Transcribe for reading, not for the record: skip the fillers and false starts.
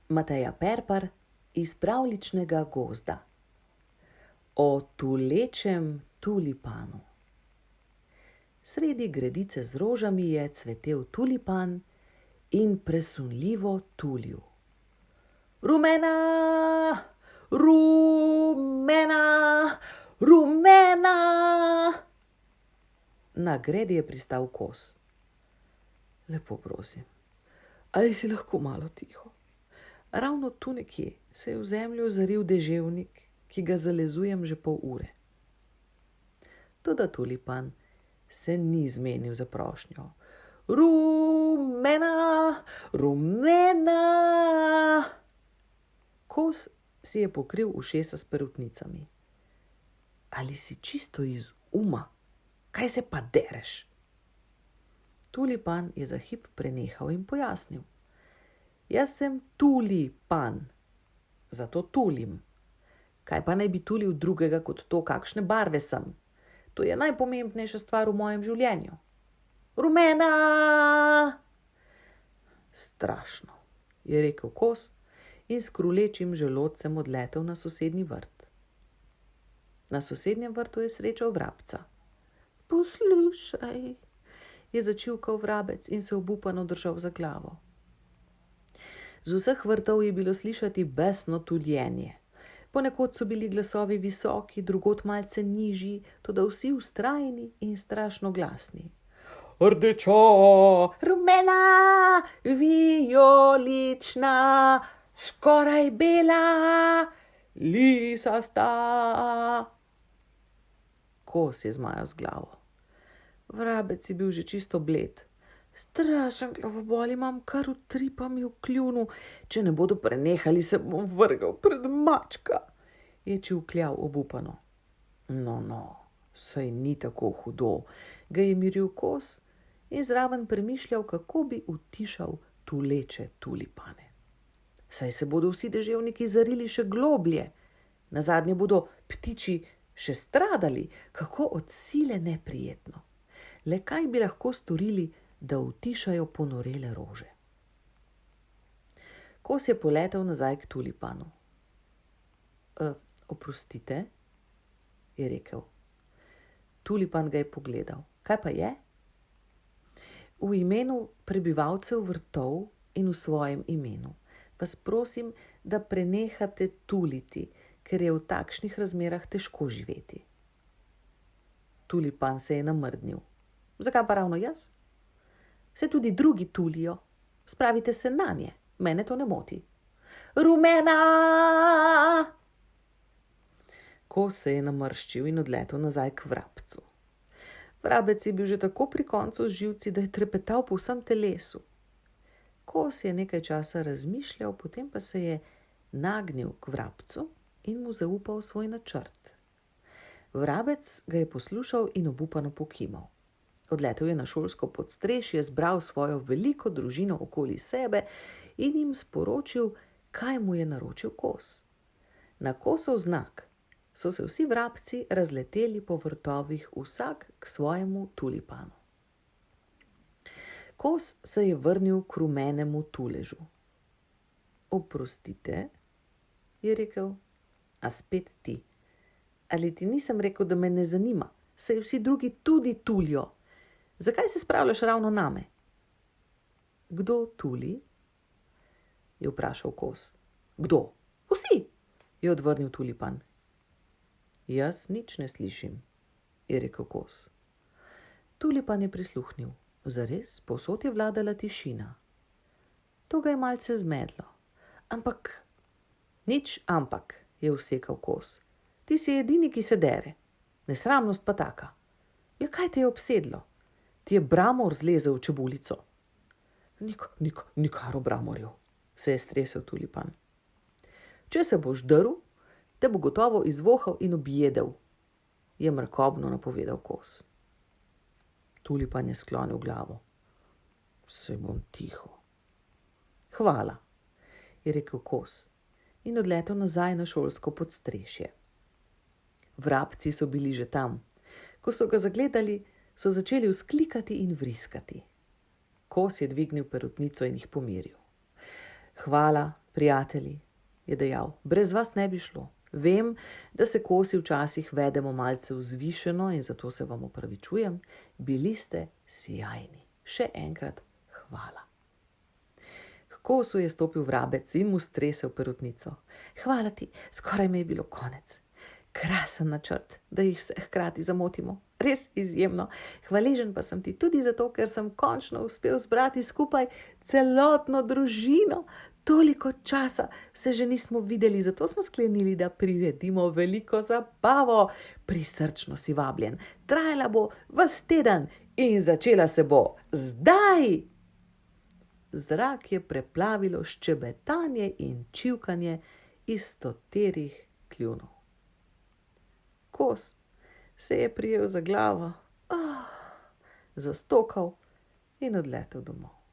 Mateja Perpar iz pravljičnega gozda. O tulečem tulipanu. Sredi gredice z rožami je cvetel tulipan in presunljivo tulil. Rumena, rumena, rumena. Na gredi je pristal kos. Lepo prosim, ali si lahko malo tiho? Ravno tu nekje se je v zemljo zaril deževnik, ki ga zalezujem že pol ure. Toda tulipan se ni zmenil za prošnjo. Rumena, rumena. Kos si je pokril ušesa s perutnicami. Ali si čisto iz uma? Kaj se pa dereš? Tulipan je za hip prenehal in pojasnil. Jaz sem tulipan, zato tulim. Kaj pa naj bi tulil drugega kot to, kakšne barve sem? To je najpomembnejša stvar v mojem življenju. Rumena! Strašno, je rekel kos in s krulečim želodcem odletel na sosednji vrt. Na sosednjem vrtu je srečal vrabca. Poslušaj, je začivkal vrabec in se obupano držal za glavo. Z vseh vrtov je bilo slišati besno tuljenje. Ponekod so bili glasovi visoki, drugod malce nižji, toda vsi vztrajni in strašno glasni. Rdeča, rumena, vijolična, skoraj bela, lisasta. Kos je zmajal z glavo. Vrabec je bil že čisto bled. Strašen glavobol imam, kar utripa mi v kljunu. Če ne bodo prenehali, se bom vrgal pred mačka, je čivkljal obupano. No, saj ni tako hudo, ga je miril kos in zraven premišljal, kako bi utišal tuleče tulipane. Saj se bodo vsi deževniki zarili še globlje. Nazadnje bodo ptiči še stradali, kako od sile neprijetno. Le kaj bi lahko storili, da utišajo ponorele rože? Kos je poletel nazaj k tulipanu. Oprostite, je rekel. Tulipan ga je pogledal. Kaj pa je? V imenu prebivalcev vrtov in v svojem imenu vas prosim, da prenehate tuliti, ker je v takšnih razmerah težko živeti. Tulipan se je namrdnil. Zakaj pa ravno jaz? Se tudi drugi tulijo. Spravite se nanje, mene to ne moti. Rumena! Kos se je namrščil in odletel nazaj k vrabcu. Vrabec je bil že tako pri koncu z živci, da je trepetal po vsem telesu. Kos je nekaj časa razmišljal, potem pa se je nagnil k vrabcu in mu zaupal svoj načrt. Vrabec ga je poslušal in obupano pokimal. Odletel je na šolsko podstrešje, zbral svojo veliko družino okoli sebe in jim sporočil, kaj mu je naročil kos. Na kosov znak so se vsi vrabci razleteli po vrtovih, vsak k svojemu tulipanu. Kos se je vrnil k rumenemu tuležu. Oprostite, je rekel, a spet ti. Ali ti nisem rekel, da me ne zanima, saj vsi drugi tudi tulijo. Zakaj se spravljaš ravno name? Kdo tuli? Je vprašal kos. Kdo? Vsi, je odvrnil tulipan. Jaz nič ne slišim, je rekel kos. Tulipan je prisluhnil. Zares, povsod je vladala tišina. To ga je malce zmedlo. Nič ampak, je vsekal kos. Ti si edini, ki se dere. Nesramnost pa taka. Le kaj te je obsedlo? Ti je bramor zlezel v čebulico. Nikar o bramorju, se je stresel tulipan. Če se boš drl, te bo gotovo izvohal in objedel, je mrkobno napovedal kos. Tulipan je sklonil glavo. Saj bom tiho. Hvala, je rekel kos in odletel nazaj na šolsko podstrešje. Vrabci so bili že tam. Ko so ga zagledali, so začeli vzklikati in vriskati. Kos je dvignil perutnico in jih pomiril. Hvala, Prijatelji, je dejal, brez vas ne bi šlo. Vem, da se kosi včasih vedemo malce vzvišeno in zato se vam opravičujem. Bili ste sijajni. Še enkrat hvala. H kosu je stopil vrabec in mu stresel perutnico. Hvala ti, skoraj mi je bilo konec. Krasen načrt, da jih vse hkrati zamotimo. Res izjemno. Hvaležen pa sem ti tudi zato, ker sem končno uspel zbrati skupaj celotno družino. Toliko časa se že nismo videli, zato smo sklenili, da priredimo veliko zabavo. Prisrčno si vabljen. Trajala bo ves teden in začela se bo zdaj. Zrak je preplavilo ščebetanje in čivkanje iz stoterih kljunov. Kos se je prijel za glavo, zastokal in odletel domov.